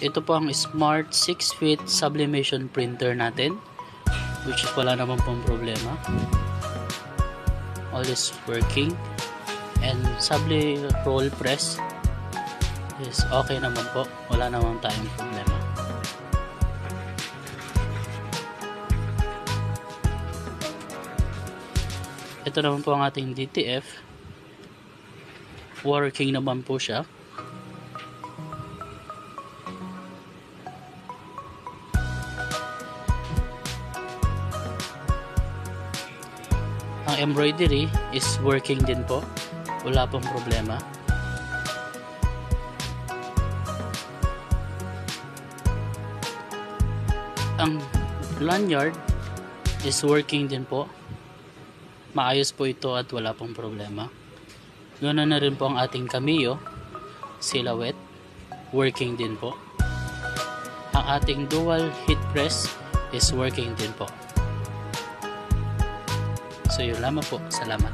ito po ang Smart 6-feet sublimation printer natin, which is wala naman pong problema. All is working, and subli roll press is okay naman po, wala naman tayong problema. Ito naman po ang ating DTF, working naman po siya. Ang embroidery is working din po, wala pong problema. Ang lanyard is working din po, maayos po ito at wala pong problema. Ganoon na rin po ang ating cameo silhouette, working din po. Ang ating dual heat press is working din po. So yun lamang po, salamat.